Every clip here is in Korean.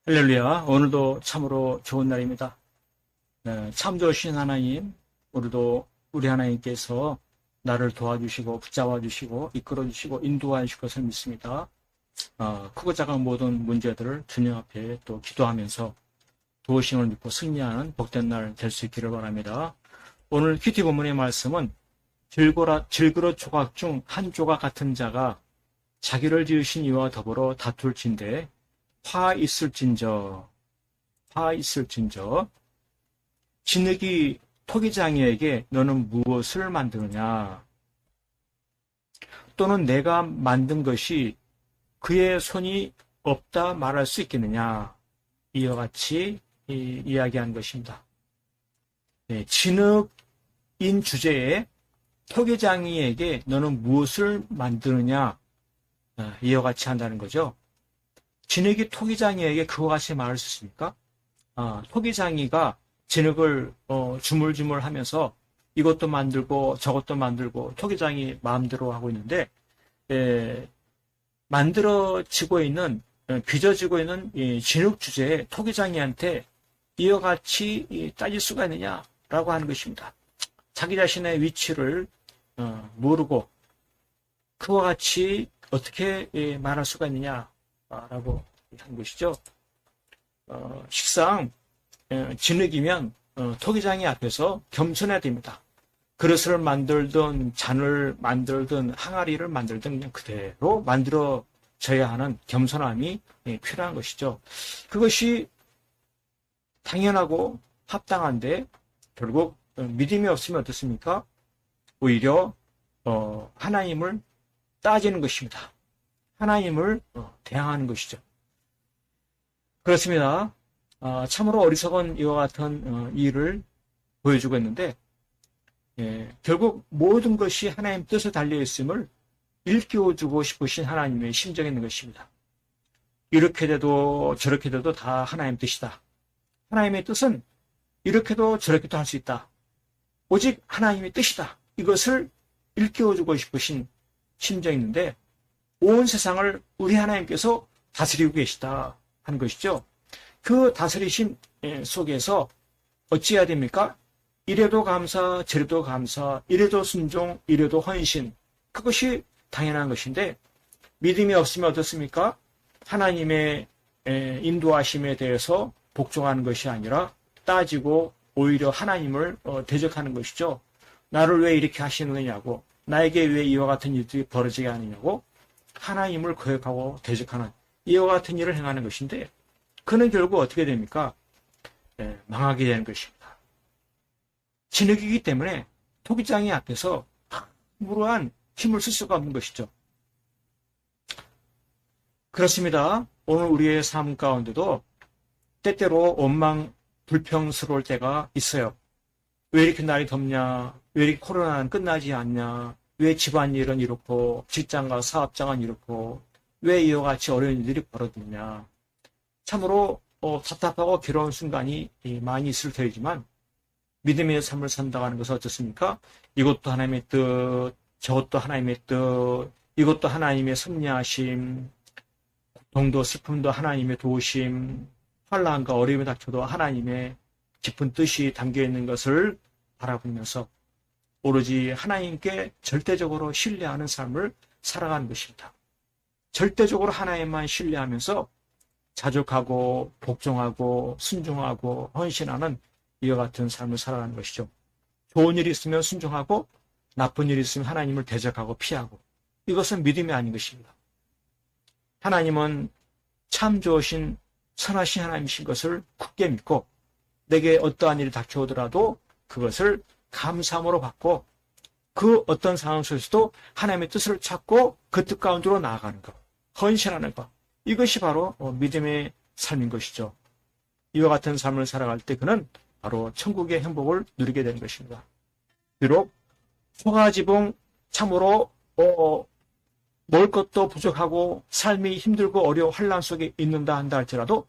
할렐루야. 오늘도 참으로 좋은 날입니다. 참 좋으신 하나님, 오늘도 우리 하나님께서 나를 도와주시고 붙잡아 주시고 이끌어 주시고 인도하실 것을 믿습니다. 크고 작은 모든 문제들을 주님 앞에 또 기도하면서 도우심을 믿고 승리하는 복된 날 될 수 있기를 바랍니다. 오늘 큐티 본문의 말씀은 질그릇 조각 중 한 조각 같은 자가 자기를 지으신 이와 더불어 다툴진대 화 있을진저 진흙이 토기장이에게 너는 무엇을 만드느냐, 또는 내가 만든 것이 그의 손이 없다 말할 수 있겠느냐, 이와 같이 이야기한 것입니다. 진흙인 주제에 토기장이에게 너는 무엇을 만드느냐, 이와 같이 한다는 거죠. 진흙이 토기장이에게 그와 같이 말할 수 있습니까? 토기장이가 진흙을 주물주물 하면서 이것도 만들고 저것도 만들고 토기장이 마음대로 하고 있는데, 만들어지고 있는, 빚어지고 있는 이 진흙 주제에 토기장이한테 이와 같이 따질 수가 있느냐라고 하는 것입니다. 자기 자신의 위치를 모르고 그와 같이 어떻게 말할 수가 있느냐 라고 한 것이죠. 식상 진흙이면 토기장이 앞에서 겸손해야 됩니다. 그릇을 만들든 잔을 만들든 항아리를 만들든 그냥 그대로 만들어져야 하는 겸손함이 필요한 것이죠. 그것이 당연하고 합당한데 결국 믿음이 없으면 어떻습니까? 오히려 하나님을 따지는 것입니다. 하나님을 대항하는 것이죠. 그렇습니다. 참으로 어리석은 이와 같은 일을 보여주고 있는데, 결국 모든 것이 하나님 뜻에 달려있음을 일깨워주고 싶으신 하나님의 심정이 있는 것입니다. 이렇게 돼도 저렇게 돼도 다 하나님 뜻이다. 하나님의 뜻은 이렇게도 저렇게도 할 수 있다. 오직 하나님의 뜻이다. 이것을 일깨워주고 싶으신 심정이 있는데, 온 세상을 우리 하나님께서 다스리고 계시다 하는 것이죠. 그 다스리심 속에서 어찌해야 됩니까? 이래도 감사, 저래도 감사, 이래도 순종, 이래도 헌신. 그것이 당연한 것인데, 믿음이 없으면 어떻습니까? 하나님의 인도하심에 대해서 복종하는 것이 아니라 따지고 오히려 하나님을 대적하는 것이죠. 나를 왜 이렇게 하시느냐고, 나에게 왜 이와 같은 일들이 벌어지게 하느냐고 하나님을 거역하고 대적하는 이와 같은 일을 행하는 것인데, 그는 결국 어떻게 됩니까? 망하게 되는 것입니다. 진흙이기 때문에 토기장이 앞에서 무로한 힘을 쓸 수가 없는 것이죠. 그렇습니다. 오늘 우리의 삶 가운데도 때때로 원망, 불평스러울 때가 있어요. 왜 이렇게 날이 덥냐? 왜 이렇게 코로나는 끝나지 않냐? 왜 집안일은 이렇고 직장과 사업장은 이렇고 왜 이와 같이 어려운 일들이 벌어지냐? 참으로 답답하고 괴로운 순간이 많이 있을 테지만, 믿음의 삶을 산다는 것은 어떻습니까? 이것도 하나님의 뜻, 저것도 하나님의 뜻, 이것도 하나님의 섭리하심, 고통도 슬픔도 하나님의 도우심, 환난과 어려움이 닥쳐도 하나님의 깊은 뜻이 담겨있는 것을 바라보면서 오로지 하나님께 절대적으로 신뢰하는 삶을 살아가는 것입니다. 절대적으로 하나님만 신뢰하면서 자족하고 복종하고 순종하고 헌신하는 이와 같은 삶을 살아가는 것이죠. 좋은 일이 있으면 순종하고 나쁜 일이 있으면 하나님을 대적하고 피하고, 이것은 믿음이 아닌 것입니다. 하나님은 참 좋으신 선하신 하나님이신 것을 굳게 믿고 내게 어떠한 일이 닥쳐오더라도 그것을 감사함으로 받고 그 어떤 상황 속에서도 하나님의 뜻을 찾고 그 뜻 가운데로 나아가는 것, 헌신하는 것, 이것이 바로 믿음의 삶인 것이죠. 이와 같은 삶을 살아갈 때 그는 바로 천국의 행복을 누리게 되는 것입니다. 비록 초가지붕 참으로 먹을 것도 부족하고 삶이 힘들고 어려운 환난 속에 있는다 한다 할지라도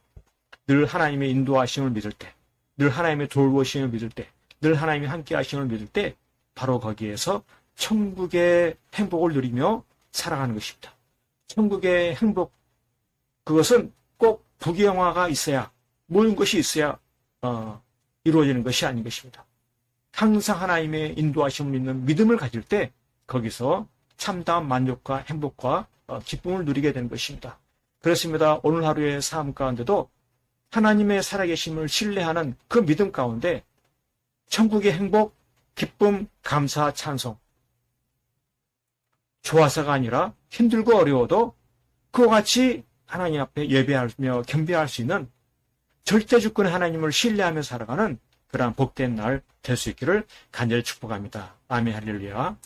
늘 하나님의 인도하심을 믿을 때, 늘 하나님의 돌보심을 믿을 때, 늘 하나님이 함께 하심을 믿을 때 바로 거기에서 천국의 행복을 누리며 살아가는 것입니다. 천국의 행복, 그것은 꼭 부귀영화가 있어야, 모든 것이 있어야 이루어지는 것이 아닌 것입니다. 항상 하나님의 인도하심을 믿는 믿음을 가질 때 거기서 참다운 만족과 행복과 기쁨을 누리게 되는 것입니다. 그렇습니다. 오늘 하루의 삶 가운데도 하나님의 살아계심을 신뢰하는 그 믿음 가운데 천국의 행복, 기쁨, 감사, 찬송, 좋아서가 아니라 힘들고 어려워도 그와 같이 하나님 앞에 예배하며 겸비할 수 있는 절대 주권의 하나님을 신뢰하며 살아가는 그러한 복된 날 될 수 있기를 간절히 축복합니다. 아멘 할렐루야.